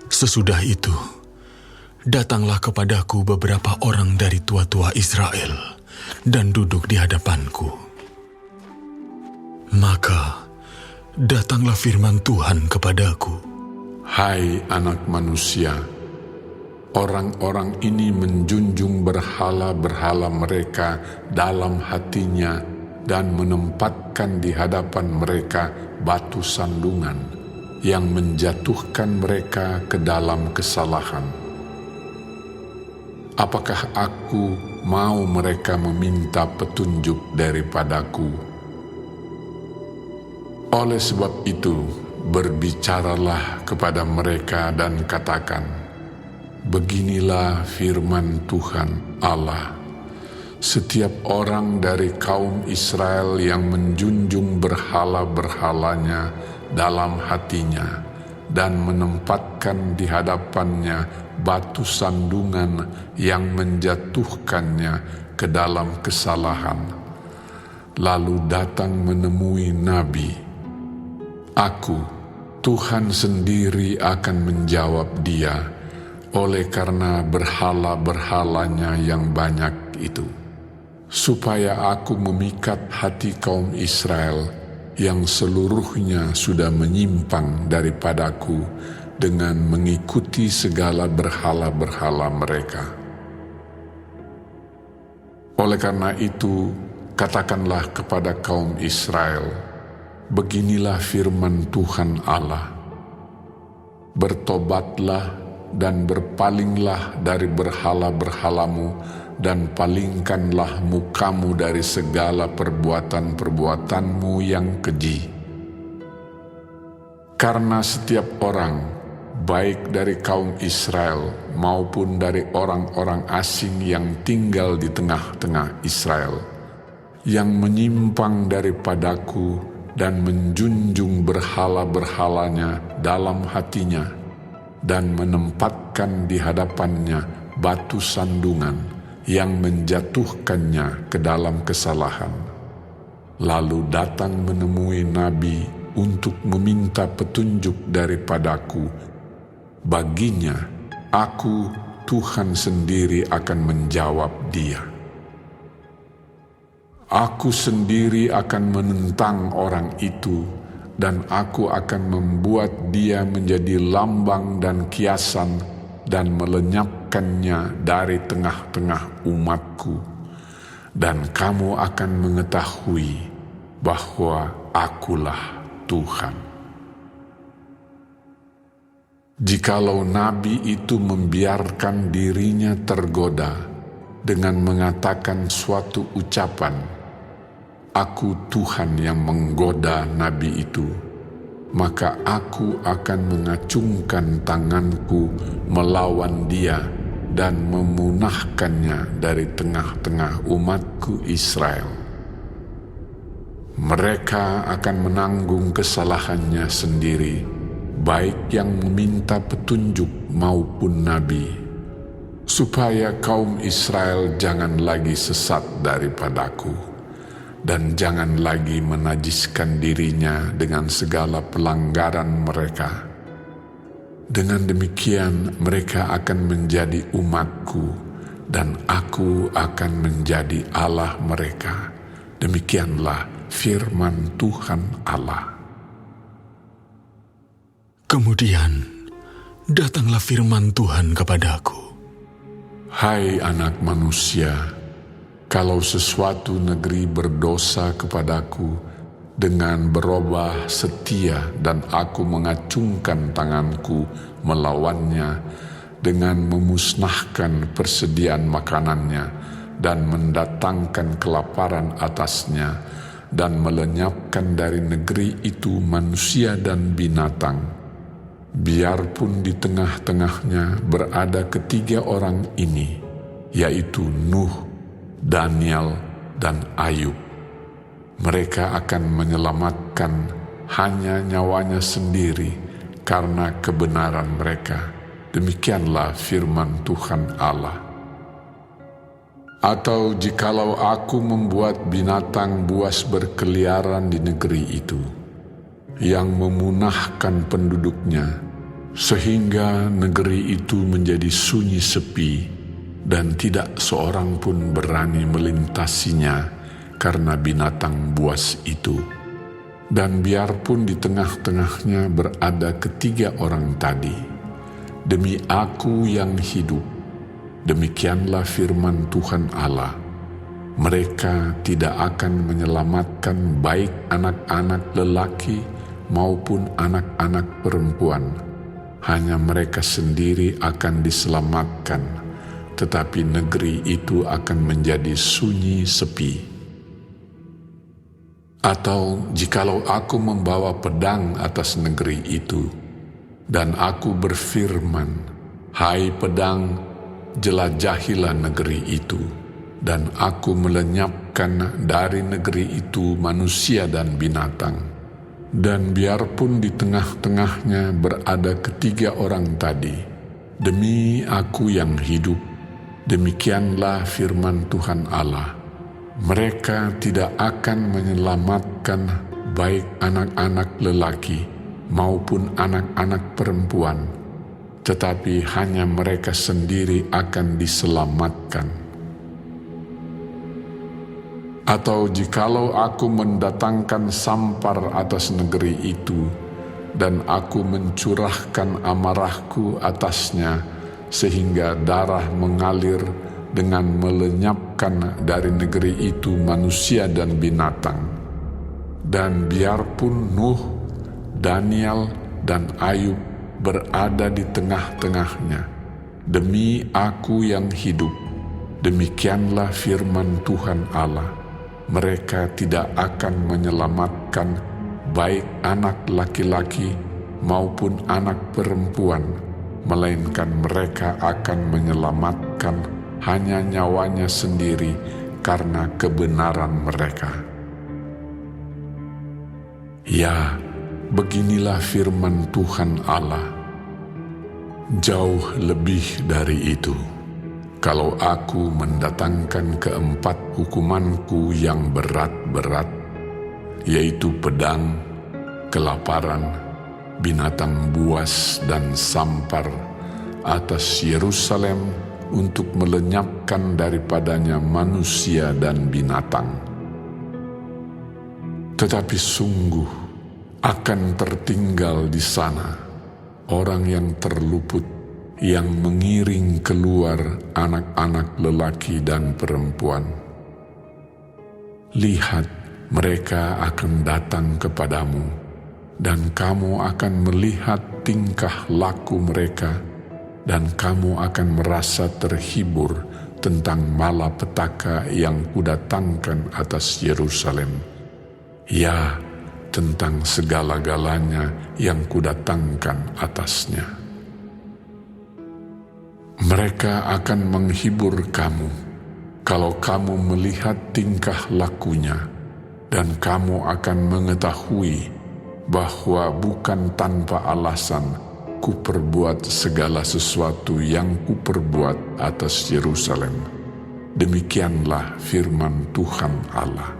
Sesudah itu, datanglah kepadaku beberapa orang dari tua-tua Israel dan duduk di hadapanku. Maka datanglah firman Tuhan kepadaku. Hai anak manusia, orang-orang ini menjunjung berhala-berhala mereka dalam hatinya dan menempatkan di hadapan mereka batu sandungan yang menjatuhkan mereka ke dalam kesalahan. Apakah aku mau mereka meminta petunjuk daripadaku? Oleh sebab itu, berbicaralah kepada mereka dan katakan, beginilah firman Tuhan Allah. Setiap orang dari kaum Israel yang menjunjung berhala-berhalanya dalam hatinya dan menempatkan di hadapannya batu sandungan yang menjatuhkannya ke dalam kesalahan, lalu datang menemui nabi, aku, Tuhan sendiri akan menjawab dia oleh karena berhala-berhalanya yang banyak itu, supaya aku memikat hati kaum Israel yang seluruhnya sudah menyimpang daripadaku dengan mengikuti segala berhala-berhala mereka. Oleh karena itu, katakanlah kepada kaum Israel, beginilah firman Tuhan Allah, bertobatlah dan berpalinglah dari berhala-berhalamu dan palingkanlah mukamu dari segala perbuatan-perbuatanmu yang keji. Karena setiap orang, baik dari kaum Israel maupun dari orang-orang asing yang tinggal di tengah-tengah Israel, yang menyimpang daripadaku dan menjunjung berhala-berhalanya dalam hatinya, dan menempatkan di hadapannya batu sandungan yang menjatuhkannya ke dalam kesalahan, lalu datang menemui nabi untuk meminta petunjuk daripadaku, baginya aku, Tuhan sendiri akan menjawab dia. Aku sendiri akan menentang orang itu, dan aku akan membuat dia menjadi lambang dan kiasan dan melenyapkannya dari tengah-tengah umatku. Dan kamu akan mengetahui bahwa akulah Tuhan. Jikalau nabi itu membiarkan dirinya tergoda dengan mengatakan suatu ucapan, aku Tuhan yang menggoda nabi itu, maka aku akan mengacungkan tanganku melawan dia dan memunahkannya dari tengah-tengah umatku Israel. Mereka akan menanggung kesalahannya sendiri, baik yang meminta petunjuk maupun nabi, supaya kaum Israel jangan lagi sesat daripadaku, dan jangan lagi menajiskan dirinya dengan segala pelanggaran mereka. Dengan demikian mereka akan menjadi umatku, dan aku akan menjadi Allah mereka. Demikianlah firman Tuhan Allah. Kemudian datanglah firman Tuhan kepadaku. Hai anak manusia, kalau sesuatu negeri berdosa kepadaku dengan berubah setia dan aku mengacungkan tanganku melawannya dengan memusnahkan persediaan makanannya dan mendatangkan kelaparan atasnya dan melenyapkan dari negeri itu manusia dan binatang, biarpun di tengah-tengahnya berada ketiga orang ini, yaitu Nuh, Daniel, dan Ayub, mereka akan menyelamatkan hanya nyawanya sendiri karena kebenaran mereka. Demikianlah firman Tuhan Allah. Atau jikalau aku membuat binatang buas berkeliaran di negeri itu, yang memunahkan penduduknya, sehingga negeri itu menjadi sunyi sepi dan tidak seorang pun berani melintasinya karena binatang buas itu. Dan biarpun di tengah-tengahnya berada ketiga orang tadi, demi Aku yang hidup, demikianlah firman Tuhan Allah, mereka tidak akan menyelamatkan baik anak-anak lelaki maupun anak-anak perempuan. Hanya mereka sendiri akan diselamatkan, tetapi negeri itu akan menjadi sunyi sepi. Atau jikalau Aku membawa pedang atas negeri itu, dan Aku berfirman, "Hai pedang, jelajahilah negeri itu," dan Aku melenyapkan dari negeri itu manusia dan binatang, dan biarpun di tengah-tengahnya berada ketiga orang tadi, demi Aku yang hidup, demikianlah firman Tuhan Allah, mereka tidak akan menyelamatkan baik anak-anak lelaki maupun anak-anak perempuan, tetapi hanya mereka sendiri akan diselamatkan. Atau jikalau Aku mendatangkan sampar atas negeri itu, dan Aku mencurahkan amarahku atasnya, sehingga darah mengalir dengan melenyapkan dari negeri itu manusia dan binatang. Dan biarpun Nuh, Daniel, dan Ayub berada di tengah-tengahnya, demi Aku yang hidup, demikianlah firman Tuhan Allah, mereka tidak akan menyelamatkan baik anak laki-laki maupun anak perempuan, melainkan mereka akan menyelamatkan hanya nyawanya sendiri karena kebenaran mereka. Ya, beginilah firman Tuhan Allah. Jauh lebih dari itu, kalau Aku mendatangkan keempat hukumanku yang berat-berat, yaitu pedang, kelaparan, binatang buas, dan sampar atas Yerusalem untuk melenyapkan daripadanya manusia dan binatang. Tetapi sungguh akan tertinggal di sana orang yang terluput, yang mengiring keluar anak-anak lelaki dan perempuan. Lihat, mereka akan datang kepadamu, dan kamu akan melihat tingkah laku mereka, dan kamu akan merasa terhibur tentang malapetaka yang kudatangkan atas Yerusalem. Ya, tentang segala-galanya yang kudatangkan atasnya. Mereka akan menghibur kamu kalau kamu melihat tingkah lakunya, dan kamu akan mengetahui bahwa bukan tanpa alasan kuperbuat segala sesuatu yang kuperbuat atas Yerusalem. Demikianlah firman Tuhan Allah.